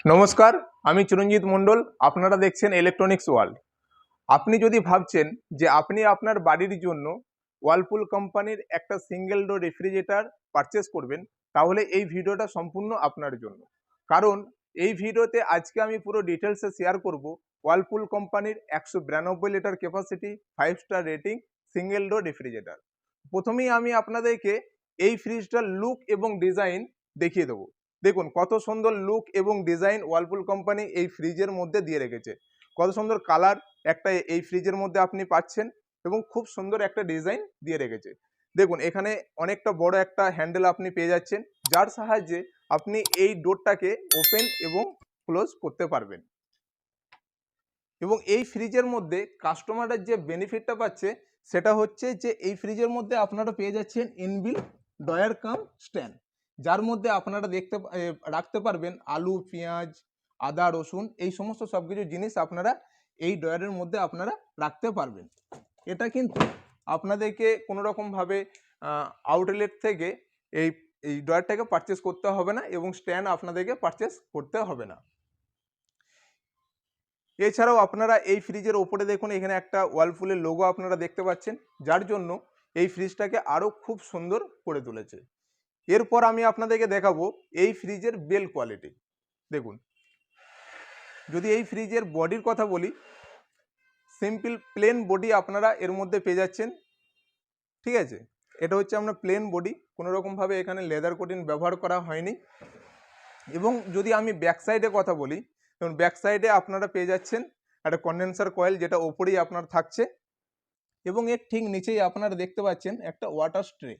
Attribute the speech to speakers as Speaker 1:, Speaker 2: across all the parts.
Speaker 1: নমস্কার, আমি চিরঞ্জিত মণ্ডল। আপনারা দেখছেন ইলেকট্রনিক্স ওয়ার্ল্ড। আপনি যদি ভাবছেন যে আপনি আপনার বাড়ির জন্য ওয়ালপুল কোম্পানির একটা সিঙ্গেল ডোর রেফ্রিজারেটর পারচেস করবেন, তাহলে এই ভিডিওটা সম্পূর্ণ আপনার জন্য। কারণ এই ভিডিওতে আজকে আমি পুরো ডিটেলসে শেয়ার করব ওয়ালপুল কোম্পানির 192 litre capacity 5 star rating single door refrigerator. প্রথমেই আমি আপনাদেরকে এই ফ্রিজটার লুক এবং ডিজাইন দেখিয়ে দেবো। দেখুন কত সুন্দর লুক এবং ডিজাইন ওয়ালপুল কোম্পানি এই ফ্রিজের মধ্যে দিয়ে রেখেছে। কত সুন্দর কালার একটা এই ফ্রিজের মধ্যে আপনি পাচ্ছেন এবং খুব সুন্দর একটা ডিজাইন দিয়ে রেখেছে। দেখুন এখানে অনেকটা বড় একটা হ্যান্ডেল আপনি পেয়ে যাচ্ছেন, যার সাহায্যে আপনি এই ডোরটাকে ওপেন এবং ক্লোজ করতে পারবেন। এবং এই ফ্রিজের মধ্যে কাস্টমাররা যে বেনিফিটটা পাচ্ছে সেটা হচ্ছে যে এই ফ্রিজের মধ্যে আপনারা পেয়ে যাচ্ছেন ইনবিল্ট ডয়ার কাম স্ট্যান্ড, যার মধ্যে আপনারা রাখতে পারবেন আলু, পেঁয়াজ, আদা, রসুন, এই সমস্ত সবকিছু জিনিস আপনারা এই ডয়ারের মধ্যে আপনারা রাখতে পারবেন। এটা কিন্তু আপনাদেরকে কোনো রকমভাবে আউটলেট থেকে এই এই ডয়ারটাকে পারচেস করতে হবে না এবং স্ট্যান্ড আপনাদেরকে পারচেস করতে হবে না। এছাড়াও আপনারা এই ফ্রিজের ওপরে দেখুন এখানে একটা ওয়ালপুলের লোগো আপনারা দেখতে পাচ্ছেন, যার জন্য এই ফ্রিজটাকে আরও খুব সুন্দর করে তুলেছে। এরপর আমি আপনাদেরকে দেখাবো এই ফ্রিজের বেল কোয়ালিটি। দেখুন, যদি এই ফ্রিজের বডির কথা বলি, সিম্পল প্লেন বডি আপনারা এর মধ্যে পেয়ে যাচ্ছেন। ঠিক আছে, এটা হচ্ছে আপনার প্লেন বডি, কোনো রকমভাবে এখানে লেদার কোটিং ব্যবহার করা হয়নি। এবং যদি আমি ব্যাক সাইডে কথা বলি, যেমন ব্যাক সাইডে আপনারা পেয়ে যাচ্ছেন একটা কন্ডেন্সার কয়েল, যেটা ওপরেই আপনার থাকছে এবং এর ঠিক নিচেই আপনারা দেখতে পাচ্ছেন একটা ওয়াটার স্ট্রে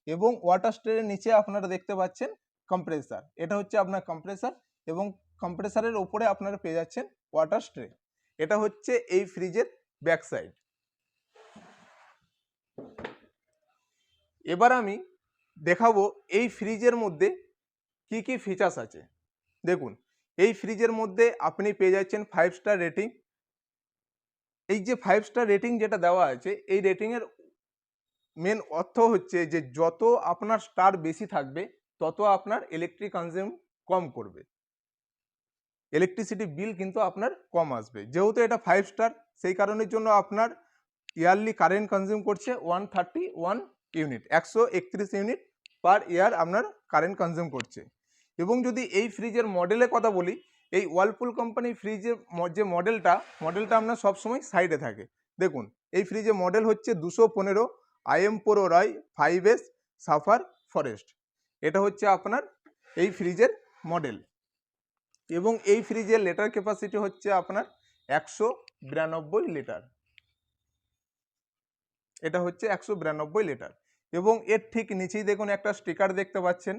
Speaker 1: এবং ওয়াটার স্ট্রের নিচে আপনারা দেখতে পাচ্ছেন কম্প্রেসার। এটা হচ্ছে আপনার কম্প্রেসার এবং কম্প্রেসারের ওপরে আপনারা পেয়ে যাচ্ছেন ওয়াটার স্ট্রে। এটা হচ্ছে এই ফ্রিজের ব্যাক সাইড। এবার আমি দেখাবো এই ফ্রিজের মধ্যে কি কি ফিচার্স আছে। দেখুন, এই ফ্রিজের মধ্যে আপনি পেয়ে যাচ্ছেন 5 স্টার রেটিং। এই যে 5 স্টার রেটিং যেটা দেওয়া আছে, এই রেটিংয়ের মেন অর্থ হচ্ছে যে যত আপনার স্টার বেশি থাকবে তত আপনার ইলেকট্রিক কনজিউম কম করবে, ইলেকট্রিসিটি বিল কিন্তু আপনার কম আসবে। যেহেতু এটা 5 স্টার, সেই কারণের জন্য আপনার ইয়ারলি কারেন্ট কনজিউম করছে 131 ইউনিট, 131 ইউনিট পার ইয়ার আপনার কারেন্ট কনজিউম করছে। এবং যদি এই ফ্রিজের মডেলের কথা বলি, এই ওয়ালপুল কোম্পানি ফ্রিজের যে মডেলটা আপনার সবসময় সাইডে থাকে। দেখুন, এই ফ্রিজের মডেল হচ্ছে 215 IM Pro Roy 5S suffer forest. এটা হচ্ছে আপনার এই ফ্রিজের মডেল এবং এই ফ্রিজের লিটার ক্যাপাসিটি হচ্ছে আপনার 192 লিটার। এটা হচ্ছে 192 লিটার এবং এর ঠিক নিচেই দেখুন একটা স্টিকার দেখতে পাচ্ছেন।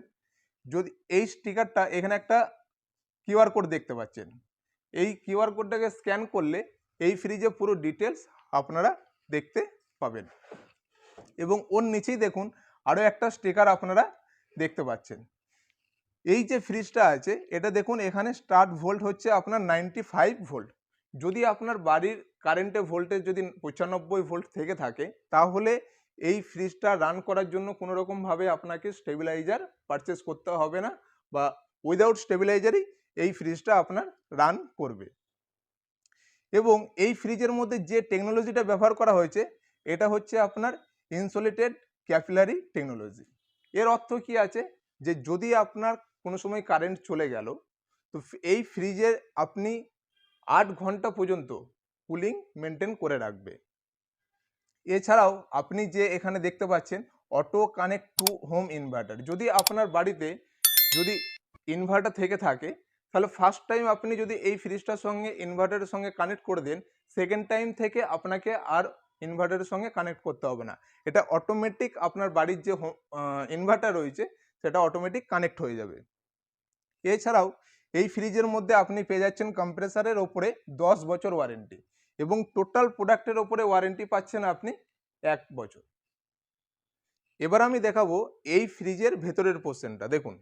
Speaker 1: যদি এই স্টিকারটা, এখানে একটা কিউআর কোড দেখতে পাচ্ছেন, এই কিউআর কোডটাকে স্ক্যান করলে এই ফ্রিজে পুরো ডিটেলস আপনারা দেখতে পাবেন। এবং ওর নিচেই দেখুন আরও একটা স্টিকার আপনারা দেখতে পাচ্ছেন। এই যে ফ্রিজটা আছে, এটা দেখুন এখানে স্টার্ট ভোল্ট হচ্ছে আপনার 95 ভোল্ট। যদি আপনার বাড়ির কারেন্টে ভোল্টেজ যদি 95 ভোল্ট থেকে থাকে, তাহলে এই ফ্রিজটা রান করার জন্য কোনো রকমভাবে আপনাকে স্টেবিলাইজার পারচেস করতে হবে না, বা উইদাউট স্টেবিলাইজারই এই ফ্রিজটা আপনার রান করবে। এবং এই ফ্রিজের মধ্যে যে টেকনোলজিটা ব্যবহার করা হয়েছে, এটা হচ্ছে আপনার ইনসুলেটেড ক্যাপিলারি টেকনোলজি। এর অর্থ কি আছে, যে যদি আপনার কোনো সময় কারেন্ট চলে গেল, তো এই ফ্রিজে আপনি 8 ঘন্টা পর্যন্ত কুলিং মেনটেন করে রাখবে। এছাড়াও আপনি যে এখানে দেখতে পাচ্ছেন auto connect to home inverter, যদি আপনার বাড়িতে যদি ইনভার্টার থেকে থাকে, তাহলে ফার্স্ট টাইম আপনি যদি এই ফ্রিজটার সঙ্গে ইনভার্টারের সঙ্গে কানেক্ট করে দেন, সেকেন্ড টাইম থেকে আপনাকে আর ইনভার্টারের সঙ্গে কানেক্ট করতে হবে না। এটা অটোমেটিক আপনার বাড়ির যে ইনভার্টার রয়েছে সেটা অটোমেটিক কানেক্ট হয়ে যাবে। এছাড়াও এই ফ্রিজের মধ্যে আপনি পেয়ে যাচ্ছেন কম্প্রেসারের ওপরে 10 বছর ওয়ারেন্টি এবং টোটাল প্রোডাক্টের ওপরে ওয়ারেন্টি পাচ্ছেন আপনি 1 বছর। এবার আমি দেখাবো এই ফ্রিজের ভেতরের পোর্শনটা। দেখুন,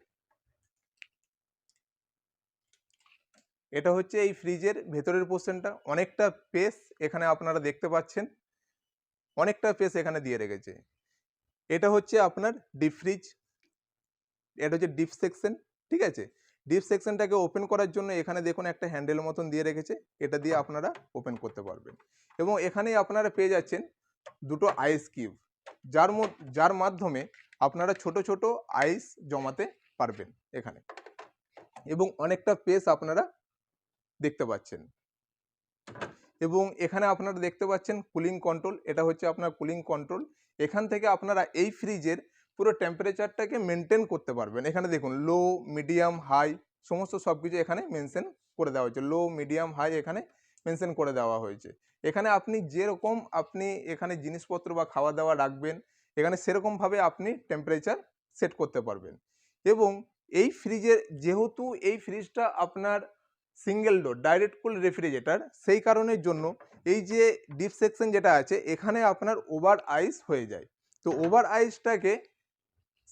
Speaker 1: এটা হচ্ছে এই ফ্রিজের ভেতরের পোর্শনটা। অনেকটা স্পেস এখানে আপনারা দেখতে পাচ্ছেন, অনেকটা স্পেস এখানে দিয়ে রেখেছে। এটা হচ্ছে আপনার ডিপ ফ্রিজ, এটা হচ্ছে ডিপ সেকশন। ঠিক আছে, ডিপ সেকশনটাকে ওপেন করার জন্য এখানে দেখুন একটা হ্যান্ডেল মতন দিয়ে রেখেছে, এটা দিয়ে আপনারা ওপেন করতে পারবেন। এবং এখানেই আপনারা পেয়ে যাচ্ছেন দুটো আইস কিউব, যার মাধ্যমে আপনারা ছোট ছোট আইস জমাতে পারবেন এখানে। এবং অনেকটা স্পেস আপনারা দেখতে পাচ্ছেন। এবং এখানে আপনারা দেখতে পাচ্ছেন কুলিং কন্ট্রোল, এটা হচ্ছে আপনার কুলিং কন্ট্রোল। এখান থেকে আপনারা এই ফ্রিজের পুরো টেম্পারেচারটাকে মেনটেন করতে পারবেন। এখানে দেখুন লো, মিডিয়াম, হাই সমস্ত সব কিছু এখানে মেনশন করে দেওয়া হয়েছে। লো, মিডিয়াম, হাই এখানে মেনশন করে দেওয়া হয়েছে। এখানে আপনি যেরকম আপনি এখানে জিনিসপত্র বা খাওয়া দাওয়া রাখবেন, এখানে সেরকমভাবে আপনি টেম্পারেচার সেট করতে পারবেন। এবং এই ফ্রিজের, যেহেতু এই ফ্রিজটা আপনার সিঙ্গেল ডোর ডাইরেক্ট কুল রেফ্রিজারেটর, সেই কারণের জন্য এই যে ডিপ সেকশন যেটা আছে এখানে আপনার ওভার আইস হয়ে যায়। তো ওভার আইসটাকে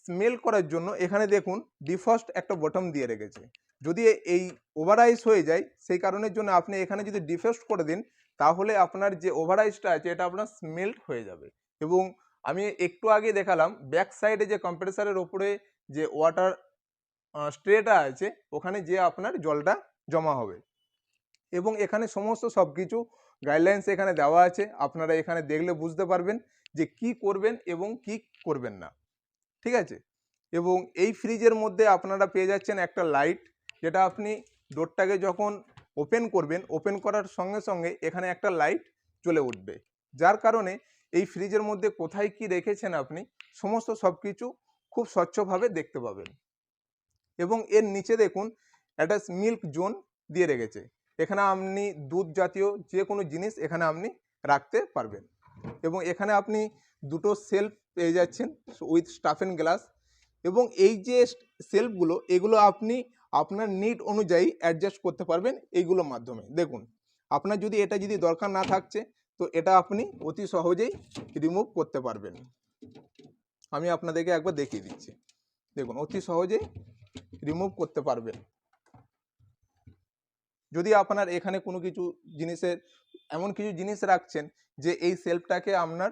Speaker 1: স্মেল করার জন্য এখানে দেখুন ডিফ্রস্ট একটা বটম দিয়ে রেখেছে। যদি এই ওভার আইস হয়ে যায় সেই কারণের জন্য আপনি এখানে যদি ডিফ্রস্ট করে দিন, তাহলে আপনার যে ওভার আইসটা আছে এটা আপনার স্মেল্ট হয়ে যাবে। এবং আমি একটু আগে দেখালাম ব্যাক সাইডে যে কম্প্রেসারের ওপরে যে ওয়াটার স্ট্রেটা আছে, ওখানে যে আপনার জলটা জমা হবে। এবং এখানে সমস্ত সব কিছু গাইডলাইন্স এখানে দেওয়া আছে, আপনারা এখানে দেখলে বুঝতে পারবেন যে কি করবেন এবং কি করবেন না, ঠিক আছে। এবং এই ফ্রিজের মধ্যে আপনারা পেয়ে যাচ্ছেন একটা লাইট, যেটা আপনি ডোরটাকে যখন ওপেন করবেন, ওপেন করার সঙ্গে সঙ্গে এখানে একটা লাইট জ্বলে উঠবে, যার কারণে এই ফ্রিজের মধ্যে কোথায় কি রেখেছেন আপনি সমস্ত সব কিছু খুব স্বচ্ছভাবে দেখতে পাবেন। এবং এর নিচে দেখুন একটা মিল্ক জোন দিয়ে রেখেছে, এখানে আপনি দুধ জাতীয় যে কোনো জিনিস এখানে আপনি রাখতে পারবেন। এবং এখানে আপনি দুটো সেলফ পেয়ে যাচ্ছেন উইথ স্টাফেন গ্লাস। এবং এই যে সেলফগুলো, এগুলো আপনি আপনার নিড অনুযায়ী অ্যাডজাস্ট করতে পারবেন এইগুলোর মাধ্যমে। দেখুন আপনার যদি এটা যদি দরকার না থাকছে, তো এটা আপনি অতি সহজেই রিমুভ করতে পারবেন। আমি আপনাদেরকে একবার দেখিয়ে দিচ্ছি, দেখুন অতি সহজেই রিমুভ করতে পারবেন। যদি আপনার এখানে কোনো কিছু জিনিসের, এমন কিছু জিনিস রাখছেন যে এই সেলফটাকে আপনার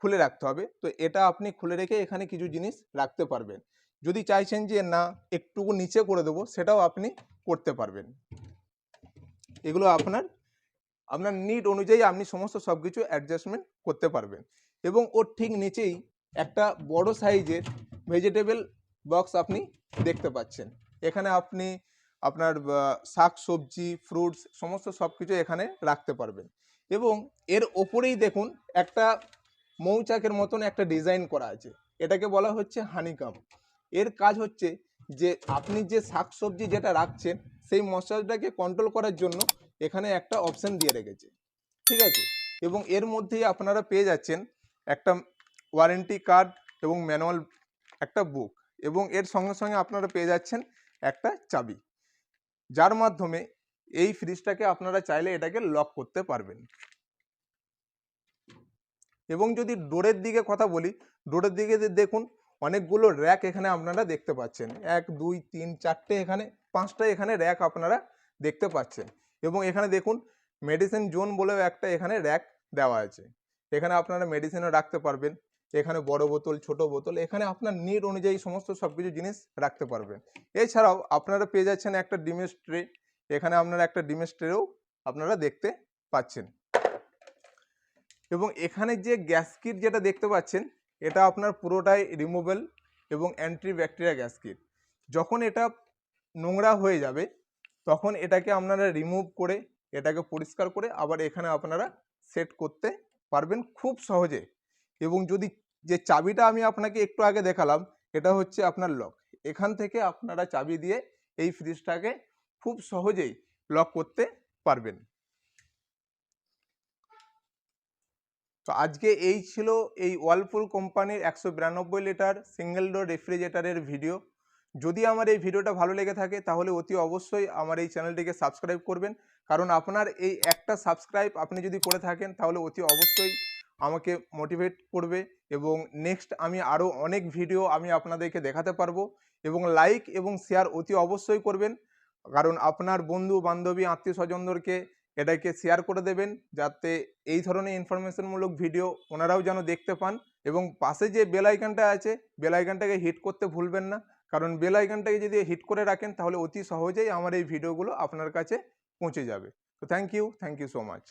Speaker 1: খুলে রাখতে হবে, তো এটা আপনি খুলে রেখে এখানে কিছু জিনিস রাখতে পারবেন। যদি চাইছেন যে না একটুকু নিচে করে দেবো, সেটাও আপনি করতে পারবেন। এগুলো আপনার নিড অনুযায়ী আপনি সমস্ত সব কিছু অ্যাডজাস্টমেন্ট করতে পারবেন। এবং ওর ঠিক নিচেই একটা বড় সাইজের ভেজিটেবল বক্স আপনি দেখতে পাচ্ছেন। এখানে আপনি আপনার শাক সবজি, ফ্রুটস সমস্ত সব কিছু এখানে রাখতে পারবেন। এবং এর ওপরেই দেখুন একটা মৌচাকের মতন একটা ডিজাইন করা আছে, এটাকে বলা হচ্ছে হানিকাম। এর কাজ হচ্ছে যে আপনি যে শাক সবজি যেটা রাখছেন সেই মশলাটাকে কন্ট্রোল করার জন্য এখানে একটা অপশন দিয়ে রেখেছে, ঠিক আছে। এবং এর মধ্যেই আপনারা পেয়ে যাচ্ছেন একটা ওয়ারেন্টি কার্ড এবং ম্যানুয়াল একটা বুক। এবং এর সঙ্গে সঙ্গে আপনারা পেয়ে যাচ্ছেন একটা চাবি, যার মাধ্যমে এই ফ্রিজটাকে আপনারা চাইলে এটাকে লক করতে পারবেন। এবং যদি ডোরের দিকে কথা বলি, ডোরের দিকে দেখুন অনেকগুলো র্যাক এখানে আপনারা দেখতে পাচ্ছেন, 1 2 3 4টে, এখানে 5টা এখানে র্যাক আপনারা দেখতে পাচ্ছেন। এবং এখানে দেখুন মেডিসিন জোন বলেও একটা এখানে র্যাক দেওয়া আছে, এখানে আপনারা মেডিসিনও রাখতে পারবেন। এখানে বড় বোতল, ছোট বোতল, এখানে আপনার নিড অনুযায়ী সমস্ত সব কিছু জিনিস রাখতে পারবেন। এছাড়াও আপনারা পেয়ে যাচ্ছেন একটা ডিমের ট্রে, এখানে আপনারা একটা ডিমের ট্রেও আপনারা দেখতে পাচ্ছেন। এবং এখানে যে গ্যাস কিট যেটা দেখতে পাচ্ছেন, এটা আপনার পুরোটাই রিমুভেবল এবং অ্যান্টি ব্যাকটেরিয়া গ্যাস কিট। যখন এটা নোংরা হয়ে যাবে তখন এটাকে আপনারা রিমুভ করে এটাকে পরিষ্কার করে আবার এখানে আপনারা সেট করতে পারবেন খুব সহজে। এবং যদি যে চাবিটা আমি আপনাকে একটু আগে দেখালাম, এটা হচ্ছে আপনার লক, এখান থেকে আপনারা চাবি দিয়ে এই ফ্রিজটাকে খুব সহজেই লক করতে পারবেন। তো আজকে এই ছিল এই ওয়ার্লপুল কোম্পানির 192 লিটার সিঙ্গেল ডোর রেফ্রিজারেটরের ভিডিও। যদি আমার এই ভিডিওটা ভালো লেগে থাকে তাহলে অতি অবশ্যই আমার এই চ্যানেলটিকে সাবস্ক্রাইব করবেন, কারণ আপনার এই একটা সাবস্ক্রাইব আপনি যদি করে থাকেন তাহলে অতি অবশ্যই আমাকে মোটিভেট করবে এবং নেক্সট আমি আরও অনেক ভিডিও আমি আপনাদেরকে দেখাতে পারবো। এবং লাইক এবং শেয়ার অতি অবশ্যই করবেন, কারণ আপনার বন্ধু বান্ধবী আত্মীয় স্বজনদেরকে এটাকে শেয়ার করে দেবেন, যাতে এই ধরনের ইনফরমেশনমূলক ভিডিও ওনারাও যেন দেখতে পান। এবং পাশে যে বেল আইকনটা আছে, বেল আইকনটাকে হিট করতে ভুলবেন না, কারণ বেল আইকনটাকে যদি হিট করে রাখেন তাহলে অতি সহজেই আমার এই ভিডিওগুলো আপনার কাছে পৌঁছে যাবে। তো থ্যাংক ইউ সো মাচ।